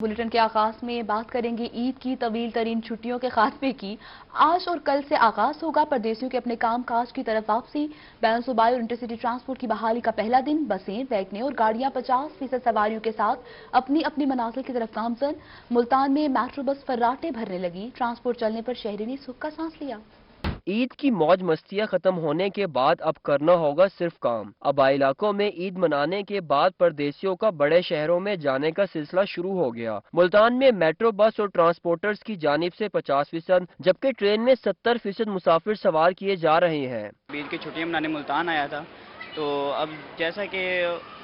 Bulletin के आगाज में बात करेंगे ईद की तवील तरीन छुट्टियों के खात्मे की। आज और कल से आगाज होगा परदेशियों के अपने काम काज की तरफ वापसी। बैन सूबाई और इंटरसिटी ट्रांसपोर्ट की बहाली का पहला दिन। बसें, वैगनें और गाड़ियां 50% सवारियों के साथ अपनी अपनी मनाजिल की तरफ गामजन। मुल्तान में मेट्रो बस फर्राटे भरने लगी। ट्रांसपोर्ट चलने पर शहरी ने सुख का सांस लिया। ईद की मौज मस्तियां खत्म होने के बाद अब करना होगा सिर्फ काम। आबाई इलाकों में ईद मनाने के बाद परदेशियों का बड़े शहरों में जाने का सिलसिला शुरू हो गया। मुल्तान में मेट्रो बस और ट्रांसपोर्टर्स की जानिब से 50%, जबकि ट्रेन में 70% मुसाफिर सवार किए जा रहे हैं। ईद की छुट्टियां मनाने मुल्तान आया था, तो अब जैसा कि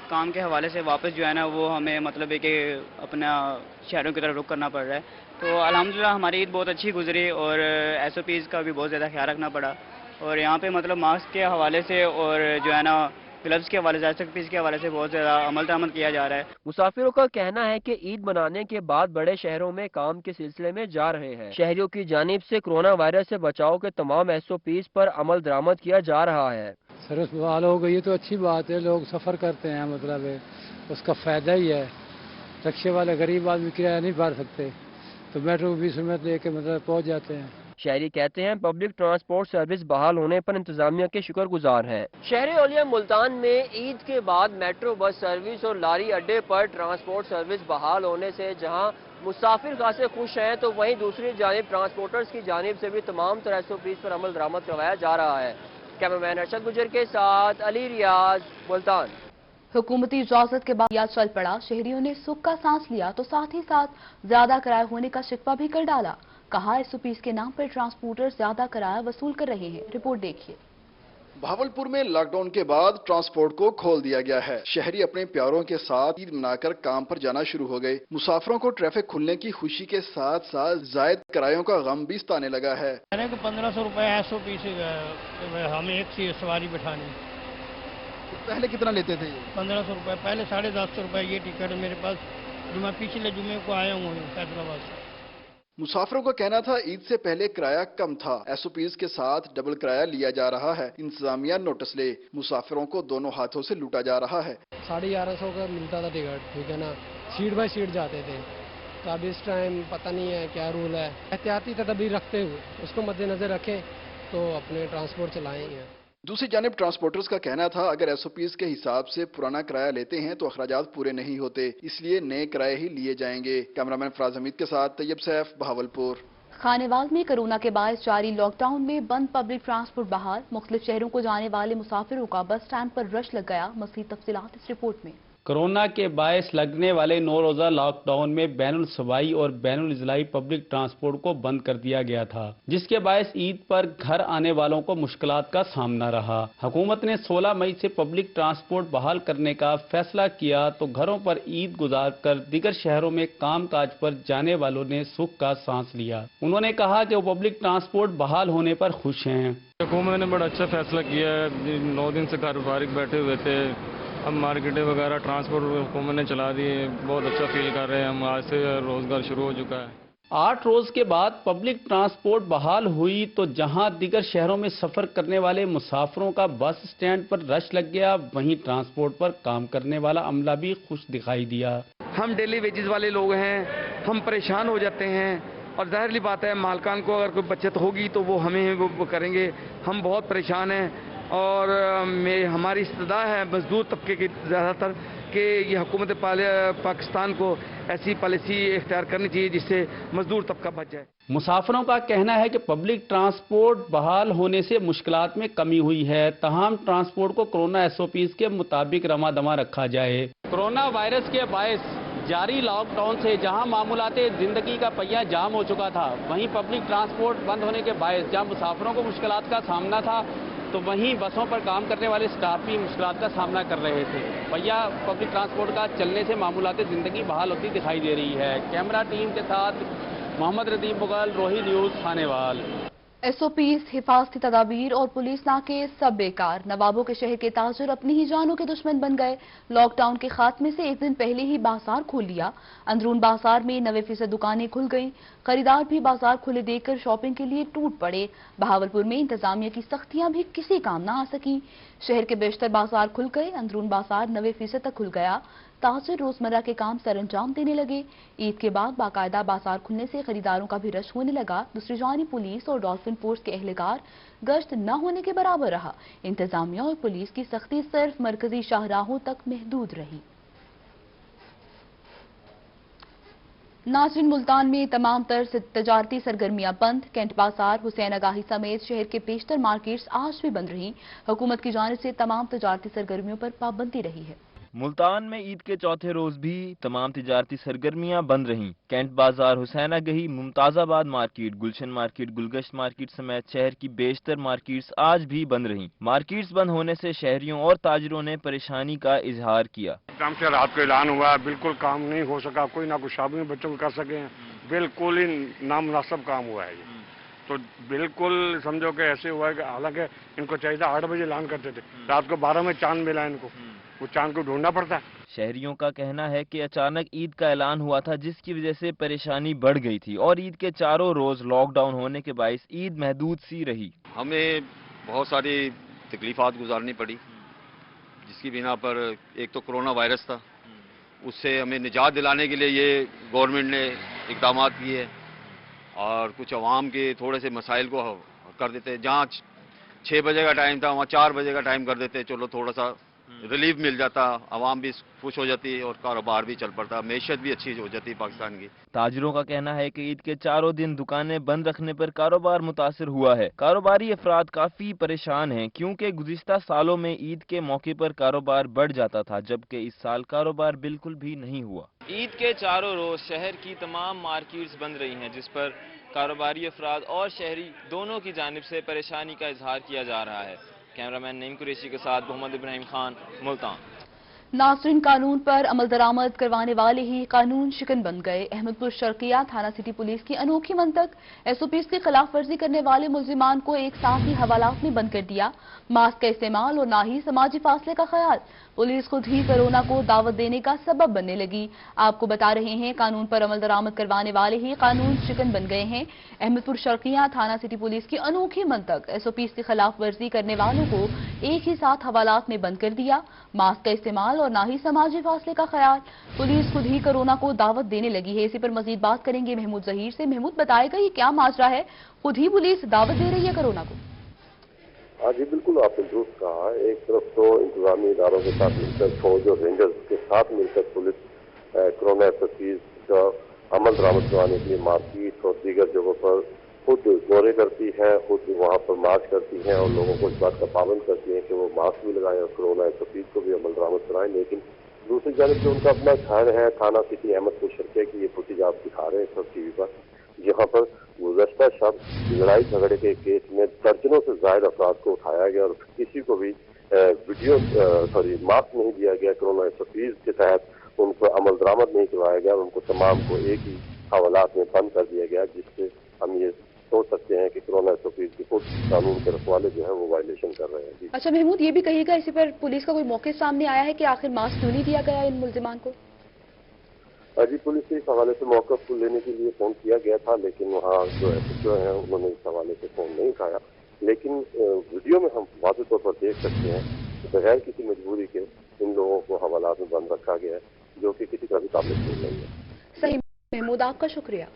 काम के हवाले से वापस जो है ना वो हमें मतलब है कि अपना शहरों की तरफ रुख करना पड़ रहा है। तो अल्हम्दुलिल्लाह हमारी ईद बहुत अच्छी गुजरी और SOPs का भी बहुत ज़्यादा ख्याल रखना पड़ा। और यहाँ पे मतलब मास्क के हवाले से और जो है ना ग्लव्स के हवाले से, SOPs के हवाले से बहुत ज़्यादा अमल दरामद किया जा रहा है। मुसाफिरों का कहना है कि ईद मनाने के बाद बड़े शहरों में काम के सिलसिले में जा रहे हैं। शहरियों की जानिब से कोरोना वायरस से बचाव के तमाम SOPs पर अमल दरामद किया जा रहा है। सर्विस बहाल हो गई है तो अच्छी बात है, लोग सफ़र करते हैं, मतलब है उसका फ़ायदा ही है। रिक्शे वाले गरीब आदमी किराया नहीं भर सकते तो मेट्रो 20 रुपये दे के मतलब पहुँच जाते हैं। शहरी कहते हैं पब्लिक ट्रांसपोर्ट सर्विस बहाल होने पर इंतजामिया के शुक्रगुजार हैं। शहरी ओलिया मुल्तान में ईद के बाद मेट्रो बस सर्विस और लारी अड्डे पर ट्रांसपोर्ट सर्विस बहाल होने से जहां मुसाफिर खासे खुश हैं, तो वहीं दूसरी जानिब ट्रांसपोर्टर्स की जानिब से भी तमाम तरह SOPs पर अमल दरामद करवाया जा रहा है। कैमरामैन अरशद गुजर के साथ अली रियाज, मुल्तान। हुकूमती इजाजत के बाद या चल पड़ा। शहरियों ने सुख का सांस लिया तो साथ ही साथ ज्यादा किराया होने का शिकवा भी कर डाला। कहा SOPs के नाम पर ट्रांसपोर्टर ज्यादा किराया वसूल कर रहे हैं। रिपोर्ट देखिए। भावलपुर में लॉकडाउन के बाद ट्रांसपोर्ट को खोल दिया गया है। शहरी अपने प्यारों के साथ ईद मनाकर काम पर जाना शुरू हो गए। मुसाफिरों को ट्रैफिक खुलने की खुशी के साथ साथ जायद किरायों का गम भी सताने लगा है। 1500 रुपए SOP से हमें एक सी सवारी बिठानी। पहले कितना लेते थे? 1500 रुपए, पहले 150 रुपए ये टिकट है मेरे पास, जो मैं पिछले जुमे को आया हूँ फैसलाबाद से। मुसाफिरों का कहना था ईद से पहले किराया कम था, SOPs के साथ डबल किराया लिया जा रहा है। इंतजामिया नोटिस ले, मुसाफिरों को दोनों हाथों से लूटा जा रहा है। 1150 का मिलता था टिकट, ठीक है ना, सीट बाय सीट जाते थे। तो अब इस टाइम पता नहीं है क्या रूल है। एहतियाती तदबीर रखते हुए उसको मद्देनजर रखें तो अपने ट्रांसपोर्ट चलाएंगे। दूसरी जानिब ट्रांसपोर्टर्स का कहना था अगर SOPs के हिसाब से पुराना किराया लेते हैं तो अखराजात पूरे नहीं होते, इसलिए नए किराए ही लिए जाएंगे। कैमरामैन फराज हमीद के साथ तैयब सैफ, बहावलपुर। खानेवाल में कोरोना के बायस जारी लॉकडाउन में बंद पब्लिक ट्रांसपोर्ट बहाल। मुख्तलिफ शहरों को जाने वाले मुसाफिरों का बस स्टैंड पर रश लग गया। मज़ीद तफसीलात इस रिपोर्ट में। कोरोना के बायस लगने वाले 9 रोज़ा लॉकडाउन में बैनुल सूबाई और बैनुल इजलाई पब्लिक ट्रांसपोर्ट को बंद कर दिया गया था, जिसके बायस ईद पर घर आने वालों को मुश्किलात का सामना रहा। हुकूमत ने 16 मई से पब्लिक ट्रांसपोर्ट बहाल करने का फैसला किया तो घरों पर ईद गुजार कर दीगर शहरों में काम काज पर जाने वालों ने सुख का सांस लिया। उन्होंने कहा कि वो पब्लिक ट्रांसपोर्ट बहाल होने पर खुश हैं। हुकूमत ने बड़ा अच्छा फैसला किया है। 9 दिन से घर फारिग बैठे हुए थे, अब मार्केटें वगैरह ट्रांसपोर्ट हुकूमत ने चला दी, बहुत अच्छा फील कर रहे हैं हम। आज से रोजगार शुरू हो चुका है। 8 रोज के बाद पब्लिक ट्रांसपोर्ट बहाल हुई तो जहां दीगर शहरों में सफर करने वाले मुसाफिरों का बस स्टैंड पर रश लग गया, वहीं ट्रांसपोर्ट पर काम करने वाला अमला भी खुश दिखाई दिया। हम डेली वेजेस वाले लोग हैं, हम परेशान हो जाते हैं और जाहिर बात है मालकान को अगर कोई बचत होगी तो वो हमें वो करेंगे। हम बहुत परेशान हैं और हमारी इस्तदा है मजदूर तबके की ज़्यादातर कि ये हुकूमत पाकिस्तान को ऐसी पॉलिसी इख्तियार करनी चाहिए जिससे मजदूर तबका बच जाए। मुसाफिरों का कहना है कि पब्लिक ट्रांसपोर्ट बहाल होने से मुश्किलात में कमी हुई है, तमाम ट्रांसपोर्ट को कोरोना SOPs के मुताबिक रमा दमा रखा जाए। कोरोना वायरस के बायस जारी लॉकडाउन से जहां मामूलाते जिंदगी का पहिया जाम हो चुका था, वहीं पब्लिक ट्रांसपोर्ट बंद होने के बायस जहां मुसाफिरों को मुश्किलात का सामना था, तो वहीं बसों पर काम करने वाले स्टाफ भी मुश्किलात का सामना कर रहे थे। पहिया पब्लिक ट्रांसपोर्ट का चलने से मामूलाते जिंदगी बहाल होती दिखाई दे रही है। कैमरा टीम के साथ मोहम्मद रदीम मुगल, रोही न्यूज़, खानेवाल। SOPs, हिफाजती तदाबीर और पुलिस नाके सब बेकार। नवाबों के शहर के ताजर अपनी ही जानों के दुश्मन बन गए। लॉकडाउन के खात्मे से एक दिन पहले ही बाजार खोल लिया। अंदरून बाजार में 90% दुकानें खुल गईं। खरीदार भी बाजार खुले देखकर शॉपिंग के लिए टूट पड़े। बहावलपुर में इंतजामिया की सख्तियां भी किसी काम ना आ सकी। शहर के बेशतर बाजार खुल गए। अंदरून बाजार 90% तक खुल गया। ताजिर रोजमर्रा के काम सर अंजाम देने लगे। ईद के बाद बाकायदा बाजार खुलने से खरीदारों का भी रश होने लगा। दूसरी जानिब पुलिस और डॉल्फिन फोर्स के एहलकार गश्त न होने के बराबर रहा। इंतजामिया और पुलिस की सख्ती सिर्फ मरकजी शाहराहों तक महदूद रही। नाज़रीन, मुल्तान में तमाम तर तजारती सरगर्मियां बंद। कैंट बाजार, हुसैन आगाही समेत शहर के बेशतर मार्केट्स आज भी बंद रही। हुकूमत की जानिब से तमाम तजारती सरगर्मियों पर पाबंदी रही है। मुल्तान में ईद के चौथे रोज भी तमाम तिजारती सरगर्मियां बंद रहीं। कैंट बाजार, हुसैन आगाही, मुमताजाबाद मार्केट, गुलशन मार्केट, गुलगश्त मार्केट समेत शहर की बेशतर मार्केट्स आज भी बंद रहीं। मार्केट्स बंद होने से शहरियों और ताजिरों ने परेशानी का इजहार किया। काम से रात को ऐलान हुआ, बिल्कुल काम नहीं हो सका, कोई ना कोई शॉपिंग बच्चों को कर सके, बिल्कुल ही नामुनासिब काम हुआ है। तो बिल्कुल समझो कि ऐसे हुआ है कि हालांकि इनको चाहिए था 8 बजे ऐलान करते थे, रात को 12 में चांद मिला इनको, वो चांद को ढूंढना पड़ता है। शहरियों का कहना है कि अचानक ईद का ऐलान हुआ था, जिसकी वजह से परेशानी बढ़ गई थी और ईद के चारों रोज लॉकडाउन होने के बायस ईद महदूद सी रही। हमें बहुत सारी तकलीफात गुजारनी पड़ी, जिसकी बिना पर एक तो कोरोना वायरस था, उससे हमें निजात दिलाने के लिए ये गवर्नमेंट ने इक़दाम किए और कुछ अवाम के थोड़े से मसाइल को कर देते। जहाँ 6 बजे का टाइम था वहाँ 4 बजे का टाइम कर देते, चलो थोड़ा सा रिलीफ मिल जाता, आवाम भी खुश हो जाती और कारोबार भी चल पड़ता, मैशत भी अच्छी हो जाती पाकिस्तान की। ताजिरों का कहना है कि ईद के चारों दिन दुकानें बंद रखने पर कारोबार मुतासिर हुआ है। कारोबारी अफराद काफी परेशान हैं, क्योंकि गुज़िश्ता सालों में ईद के मौके पर कारोबार बढ़ जाता था, जबकि इस साल कारोबार बिल्कुल भी नहीं हुआ। ईद के चारों रोज शहर की तमाम मार्केट्स बंद रही हैं, जिस पर कारोबारी अफराद और शहरी दोनों की जानिब से परेशानी का इजहार किया जा रहा है। कैमरामैन नईम कुरैशी के साथ मोहम्मद इब्राहिम खान, मुल्तान। नाज़रीन, कानून पर अमल दरामद करवाने वाले ही कानून शिकन बन गए। अहमदपुर शर्किया थाना सिटी पुलिस की अनोखी मंतक, SOPs की खिलाफ वर्जी करने वाले मुल्जिमान को एक साथ ही हवालात में बंद कर दिया। मास्क का इस्तेमाल और ना ही समाजी फासले का ख्याल। पुलिस खुद ही कोरोना को दावत देने का सबब बनने लगी। आपको बता रहे हैं, कानून पर अमल दरामद करवाने वाले ही कानून शिकन बन गए हैं। अहमदपुर शर्किया थाना सिटी पुलिस की अनोखी मंतक, SOPs की खिलाफ वर्जी करने वालों को एक ही साथ हवालात में बंद कर दिया। मास्क का इस्तेमाल और ना ही समाजी फासले का ख्याल। पुलिस खुद ही कोरोना को दावत देने लगी है। इसी पर मजीद बात करेंगे महमूद जहीर से। महमूद, बताएगा ये क्या माजरा है, खुद ही पुलिस दावत दे रही है कोरोना को? हाँ जी, बिल्कुल आपने दुरुस्त कहा। एक तरफ तो इंतजामी इदारों के साथ मिलकर, फौज और रेंजर्स के साथ मिलकर पुलिस कोरोना SOPs का अमल दरामद करवाने के लिए मार्केट और दीगर जगहों पर खुद दौरे करती है, खुद वहाँ पर मार्च करती है और लोगों को इस बात का पाबंद करती है कि वो मास्क भी लगाएं और कोरोना SOPs को भी अमल दरामद कराएं। लेकिन दूसरी जानब जो उनका अपना घर है थाना सिटी अहमदपुर शर्किया की, ये फुटेज आप दिखा रहे हैं सब TV पर, जहाँ पर गुज़श्ता शब लड़ाई झगड़े के केस में दर्जनों से ज्यादा अफराद को उठाया गया और किसी को भी मास्क नहीं दिया गया। कोरोना SOPs के तहत उनको अमल दरामद नहीं करवाया गया और उनको तमाम को एक ही हवालात में बंद कर दिया गया, जिससे हम ये सोच सकते हैं कि कोरोना SOPs की खुद कानून के रखवाले जो है वो वायलेशन कर रहे हैं। अच्छा महमूद, ये भी कहिएगा इसी पर पुलिस का कोई मौके सामने आया है कि आखिर मास्क क्यों नहीं दिया गया इन मुल्जिमान को? जी, पुलिस से इस हवाले से मौक़िफ़ लेने के लिए फोन किया गया था, लेकिन वहाँ जो है उन्होंने इस हवाले से फोन नहीं उठाया। लेकिन वीडियो में हम वाज़ेह तौर पर देख सकते हैं कि बगैर किसी मजबूरी के इन लोगों को हवालात में बंद रखा गया है, जो कि किसी का भी काबिल नहीं है। सही महमूद, आपका शुक्रिया।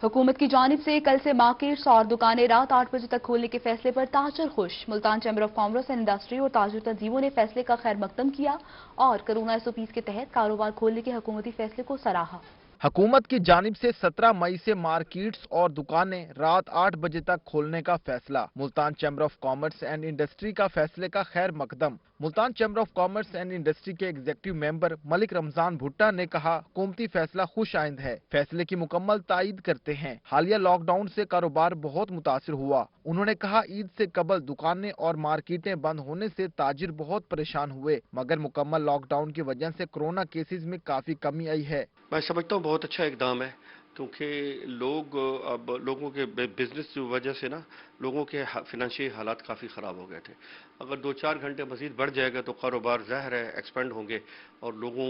हुकूमत की जानिब से कल से मार्केट्स और दुकानें रात 8 बजे तक खोलने के फैसले पर ताजिर खुश। Multan chamber of commerce and industry और ताजिर तंजीमों ने फैसले का खैर मकदम किया और कोरोना SOPs के तहत कारोबार खोलने के हुकूमती फैसले को सराहा। हुकूमत की जानिब से 17 मई से मार्केट्स और दुकानें रात 8 बजे तक खोलने का फैसला। Multan chamber of commerce and industry का फैसले का खैर मकदम। Multan chamber of commerce and industry के एग्जीक्यूटिव मेंबर मलिक रमजान भुट्टा ने कहा, हुकूमती फैसला खुश आइंद है, फैसले की मुकम्मल तायीद करते हैं। हालिया लॉकडाउन से कारोबार बहुत मुतासिर हुआ। उन्होंने कहा, ईद से कबल दुकानें और मार्केटें बंद होने से ताजिर बहुत परेशान हुए, मगर मुकम्मल लॉकडाउन की वजह से कोरोना केसेस में काफी कमी आई है। मैं समझता हूँ बहुत अच्छा इकदाम है, क्योंकि लोगों के बिजनेस की वजह से ना लोगों के फिनेंशियल हालात काफ़ी ख़राब हो गए थे। अगर 2-4 घंटे मज़ीद बढ़ जाएगा तो कारोबार ज़ाहिर है एक्सपेंड होंगे और लोगों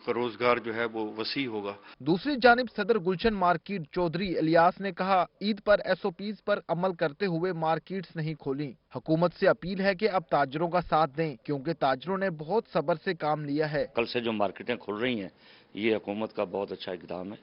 का रोज़गार जो है वो वसी होगा। दूसरी जानिब सदर गुलशन मार्केट चौधरी इलियास ने कहा, ईद पर SOPs पर अमल करते हुए मार्केट्स नहीं खोली। हुकूमत से अपील है कि अब ताजरों का साथ दें, क्योंकि ताजरों ने बहुत सब्र से काम लिया है। कल से जो मार्केटें खुल रही हैं, ये हुकूमत का बहुत अच्छा इक़दाम है।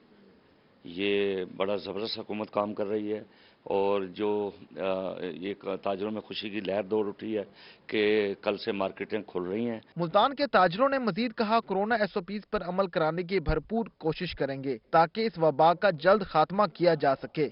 ये बड़ा ज़बरदस्त हुकूमत काम कर रही है और जो एक ताजरों में खुशी की लहर दौड़ उठी है कि कल से मार्केटें खुल रही हैं। मुल्तान के ताजरों ने मजीद कहा, कोरोना SOPs पर अमल कराने की भरपूर कोशिश करेंगे ताकि इस वबा का जल्द खात्मा किया जा सके।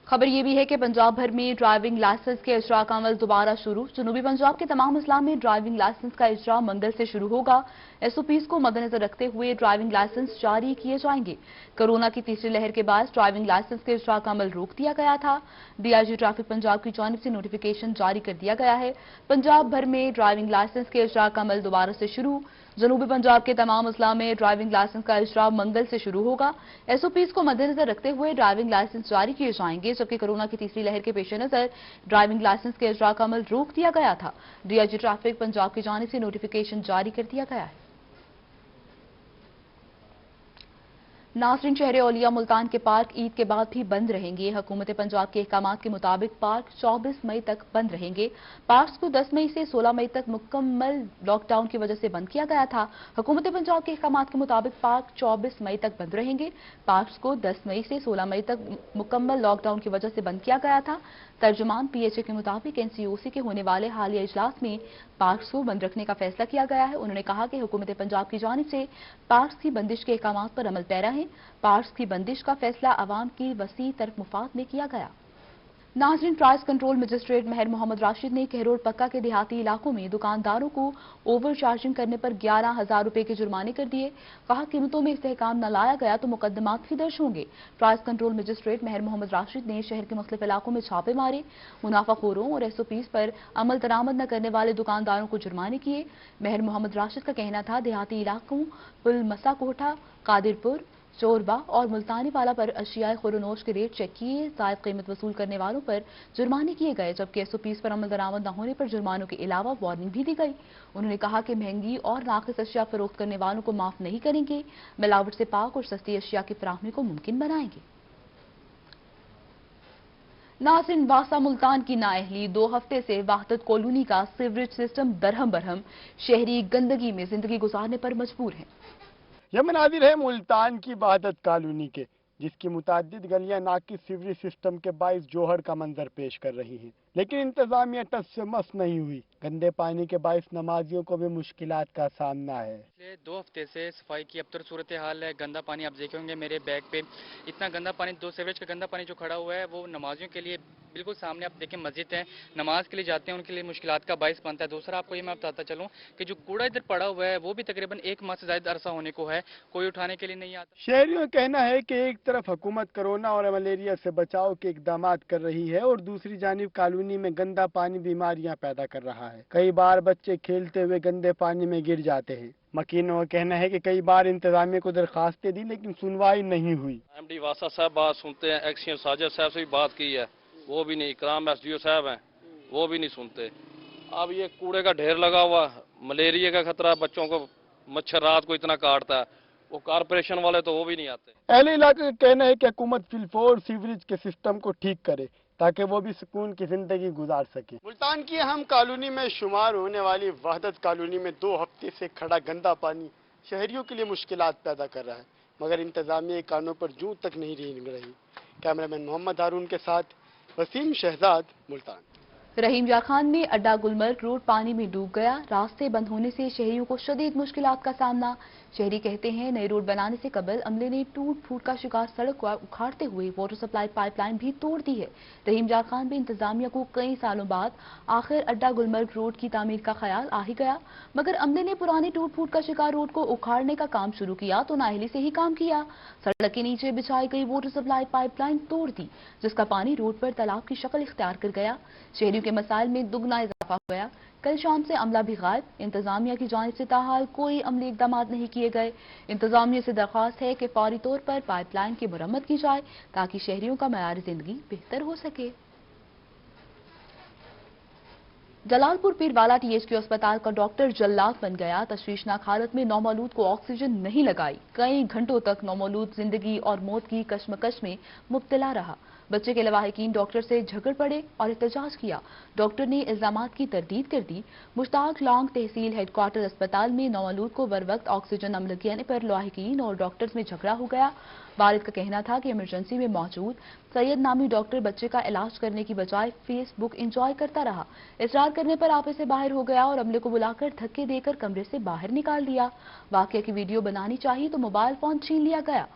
खबर ये भी है कि पंजाब भर में ड्राइविंग लाइसेंस के इजरा का अमल दोबारा शुरू। जनूबी पंजाब के तमाम अजला में ड्राइविंग लाइसेंस का इजरा मंगल से शुरू होगा। SOPs को मद्देनजर रखते हुए ड्राइविंग लाइसेंस जारी किए जाएंगे। कोरोना की तीसरी लहर के बाद ड्राइविंग लाइसेंस के इजरा का अमल रोक दिया गया था। DIG ट्रैफिक पंजाब की जानिब से नोटिफिकेशन जारी कर दिया गया है। पंजाब भर में ड्राइविंग लाइसेंस के इजरा का अमल दोबारा से शुरू। जनूबी पंजाब के तमाम अजला में ड्राइविंग लाइसेंस का इजरा मंगल से शुरू होगा। SOPs को मद्देनजर रखते हुए ड्राइविंग लाइसेंस जारी किए जाएंगे, जबकि कोरोना की तीसरी लहर के पेश नजर ड्राइविंग लाइसेंस के इजरा का अमल रोक दिया गया था। DIG ट्रैफिक पंजाब की जानिब से नोटिफिकेशन जारी कर दिया गया है। नाज़रीन, शहर औलिया मुल्तान के पार्क ईद के बाद भी बंद रहेंगे। हुकूमत पंजाब के अहकामात के मुताबिक पार्क 24 मई तक बंद रहेंगे। पार्क को 10 मई से 16 मई तक मुकम्मल लॉकडाउन की वजह से बंद किया गया था। हुकूमत पंजाब के अहकामात के मुताबिक पार्क 24 मई तक बंद रहेंगे। पार्क को 10 मई से 16 मई तक मुकम्मल लॉकडाउन की वजह से बंद किया गया था। तर्जुमान PHA के मुताबिक NCOC के होने वाले हालिया इजलास में पार्क को बंद रखने का फैसला किया गया है। उन्होंने कहा कि हुकूमत पंजाब की जानिब से पार्क की बंदिश के अहकामात पर अमल पैरा है। पार्क की बंदिश का फैसला अवाम की वसी तरफ मुफाद में किया गया। नाज़रीन, प्राइस कंट्रोल मजिस्ट्रेट महर मोहम्मद राशिद ने कहरोड़ पक्का के देहाती इलाकों में दुकानदारों को ओवर चार्जिंग करने पर 11,000 रुपए के जुर्माने कर दिए। कहा, कीमतों में इस्तेहकाम न लाया गया तो मुकदमात भी दर्ज होंगे। प्राइस कंट्रोल मजिस्ट्रेट महर मोहम्मद राशिद ने शहर के मुख्तलिफ इलाकों में छापे मारे, मुनाफाखोरों और SOPs पर अमल दरामद न करने वाले दुकानदारों को जुर्माने किए। महर मोहम्मद राशिद का कहना था, देहाती इलाकों पुल मसा कोठा, कादिरपुर, चोरबा और मुल्तानी वाला पर अशियाए खुरनोश के रेट चेक किए। जायद कीमत वसूल करने वालों पर जुर्माने किए गए, जबकि SOPs पर अमल दरामद न होने पर जुर्मानों के अलावा वार्निंग भी दी गई। उन्होंने कहा कि महंगी और नाकिस अशिया फरोख्त करने वालों को माफ नहीं करेंगे, मिलावट से पाक और सस्ती अशिया की फराहमी को मुमकिन बनाएंगे। नाज़रीन, वासा मुल्तान की नाअहली 2 हफ्ते से वाहदत कॉलोनी का सीवरेज सिस्टम दरहम बरहम, शहरी गंदगी में जिंदगी गुजारने पर मजबूर है। यह मनाजिर है मुल्तान की वाहदत कॉलोनी के, जिसकी मुतादिद गलियां नाकिस सीवरेज सिस्टम के बाइस जोहड़ का मंजर पेश कर रही हैं, लेकिन इंतजामिया टस से मस नहीं हुई। गंदे पानी के बाइस नमाजियों को भी मुश्किलात का सामना है। पिछले 2 हफ्ते से सफाई की अबतर सूरत हाल है। गंदा पानी आप देखे होंगे मेरे बैग पे, इतना गंदा पानी, 2 सीवरेज का गंदा पानी जो खड़ा हुआ है वो नमाजियों के लिए बिल्कुल सामने आप देखें मस्जिद है, नमाज के लिए जाते हैं, उनके लिए मुश्किलात का बाइस बनता है। दूसरा आपको ये मैं बताता चलूँ कि जो कूड़ा इधर पड़ा हुआ है वो भी तकरीबन 1 माह से ज्यादा अरसा होने को है, कोई उठाने के लिए नहीं आता। शहरियों का कहना है कि एक तरफ हुकूमत कोरोना और मलेरिया से बचाव के इकदाम कर रही है और दूसरी जानिब कॉलोनी में गंदा पानी बीमारियां पैदा कर रहा है। कई बार बच्चे खेलते हुए गंदे पानी में गिर जाते हैं। मकीनों का कहना है कि कई बार इंतजामिया को दरखास्तें दी लेकिन सुनवाई नहीं हुई। MD वासा साहब बात सुनते हैं, एक्शन साजिद साहब से भी बात की है, वो भी नहीं, इकराम SDO साहब हैं वो भी नहीं सुनते। अब ये कूड़े का ढेर लगा हुआ, मलेरिया का खतरा, बच्चों को मच्छर रात को इतना काटता है, वो कारपोरेशन वाले तो वो भी नहीं आते। अहले इलाके का कहना है कि हुकूमत फिलफौर सीवरेज के सिस्टम को ठीक करे ताकि वो भी सुकून की जिंदगी गुजार सके। मुल्तान की अहम कॉलोनी में शुमार होने वाली वहदत कॉलोनी में 2 हफ्ते से खड़ा गंदा पानी शहरियों के लिए मुश्किलात पैदा कर रहा है, मगर इंतजामिया कानों पर जूं तक नहीं रेंग रही। कैमरामैन मोहम्मद हारून के साथ वसीम शहजाद, मुल्तान। रहीम जा खान में अड्डा गुलमर्ग रोड पानी में डूब गया। रास्ते बंद होने से शहरियों को शदीद मुश्किलात का सामना। शहरी कहते हैं, नई रोड बनाने से कबल अमले ने टूट फूट का शिकार सड़क को उखाड़ते हुए वाटर सप्लाई पाइपलाइन भी तोड़ दी है। रहीम जा खान में इंतजामिया को कई सालों बाद आखिर अड्डा गुलमर्ग रोड की तामीर का ख्याल आ ही गया, मगर अमले ने पुरानी टूट फूट का शिकार रोड को उखाड़ने का काम शुरू किया तो नाअहली से ही काम किया। सड़क के नीचे बिछाई गई वाटर सप्लाई पाइपलाइन तोड़ दी, जिसका पानी रोड पर तालाब की शक्ल इख्तियार कर गया। शहरियों के मसाइल में दुगना इजाफा हो गया। कल शाम से अमला भी गायब। इंतजामिया की जानिब से ताहाल कोई अमली इकदाम नहीं किए गए। इंतजामिया से दरख्वास्त है कि फौरी तौर पर पाइपलाइन की मरम्मत की जाए ताकि शहरियों का मयार जिंदगी बेहतर हो सके। जलालपुर पीरवाला THQ अस्पताल का डॉक्टर जल्लाद बन गया। तशवीशनाक हालत में नौमौलूद को ऑक्सीजन नहीं लगाई। कई घंटों तक नौमौलूद जिंदगी और मौत की कशमकश में मुब्तला रहा। बच्चे के लवाहिकीन डॉक्टर से झगड़ पड़े और एहतजाज किया। डॉक्टर ने इल्जामात की तरदीद कर दी। मुश्ताक लॉन्ग तहसील हेडक्वार्टर अस्पताल में नौमौलूद को बर वक्त ऑक्सीजन न लगने पर लवाहिकीन और डॉक्टर्स में झगड़ा हो गया। वालिद का कहना था कि इमरजेंसी में मौजूद सैयद नामी डॉक्टर बच्चे का इलाज करने की बजाय फेसबुक एंजॉय करता रहा। इसरार करने पर आपे से बाहर हो गया और अमले को बुलाकर धक्के देकर कमरे से बाहर निकाल दिया। वाकये की वीडियो बनानी चाहिए तो मोबाइल फोन छीन लिया गया।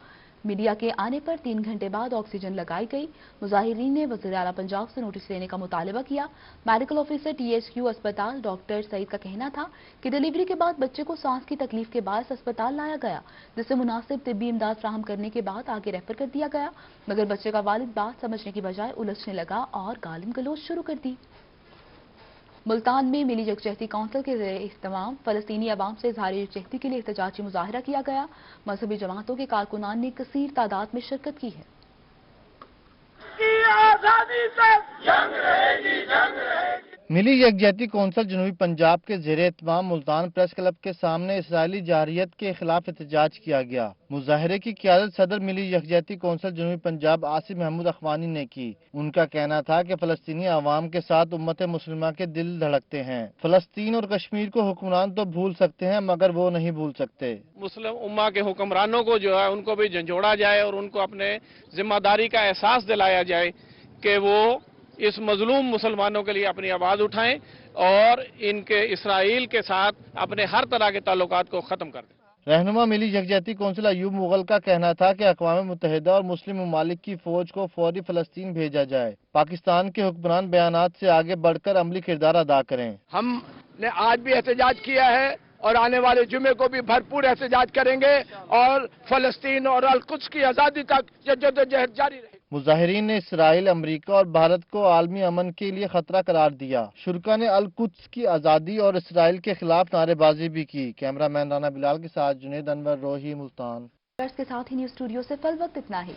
मीडिया के आने पर 3 घंटे बाद ऑक्सीजन लगाई गई। मुजाहिरीन ने वज़ीर आला पंजाब से नोटिस लेने का मुतालबा किया। मेडिकल ऑफिसर THQ अस्पताल डॉक्टर सईद का कहना था कि डिलीवरी के बाद बच्चे को सांस की तकलीफ के बायस अस्पताल लाया गया, जिसे मुनासिब तिब्बी इमदाद फराहम करने के बाद आगे रेफर कर दिया गया, मगर बच्चे का वालिद बात समझने की बजाय उलझने लगा और गालिम गलोच शुरू कर दी। मुल्तान में मिली यकजहती कौंसिल के इख्तिताम फलस्तीनी अवाम से इज़हार यकजहती के लिए एहतजाजी मुजाहरा किया गया। मजहबी जमातों के कारकुनान ने कसीर तादाद में शिरकत की है। मिली यकजहती कौंसिल जनूबी पंजाब के ज़ेरे एहतमाम मुल्तान प्रेस क्लब के सामने इसराइली जारहियत के खिलाफ एहतजाज किया गया। मुजाहरे की क़ियादत सदर मिली यकजहती कौंसिल जनूबी पंजाब आसिफ महमूद अखवानी ने की। उनका कहना था कि फलस्तीनी अवाम के साथ उम्मत मुस्लिमा के दिल धड़कते हैं। फलस्तीन और कश्मीर को हुक्मरान तो भूल सकते हैं मगर वो नहीं भूल सकते। मुस्लिम उम्मा के हुक्मरानों को जो है उनको भी झंझोड़ा जाए और उनको अपने जिम्मेदारी का एहसास दिलाया जाए कि वो इस मजलूम मुसलमानों के लिए अपनी आवाज उठाएं और इनके इसराइल के साथ अपने हर तरह के ताल्लुकात को खत्म कर दें। रहनुमा मिली यकजहती कौंसिल अयूब मुगल का कहना था कि अक़वाम मुत्तहिदा और मुस्लिम ममालिक की फौज को फौरी फलस्तीन भेजा जाए। पाकिस्तान के हुक्मरान बयानात से आगे बढ़कर अमली किरदार अदा करें। हमने आज भी एहतजाज किया है और आने वाले जुमे को भी भरपूर एहतजाज करेंगे और फलस्तीन और अल-कुद्स की आज़ादी तक जद्दोजहद जारी रहेगी। मुजाहिरीन ने इसराइल, अमरीका और भारत को आलमी अमन के लिए खतरा करार दिया। शुरका ने अल-कुद्स की आज़ादी और इसराइल के खिलाफ नारेबाजी भी की। कैमरामैन राना बिलाल के साथ जुनेद अनवर, रोही, मुल्तान। के साथ ही न्यूज़ स्टूडियो से फल वक्त इतना ही।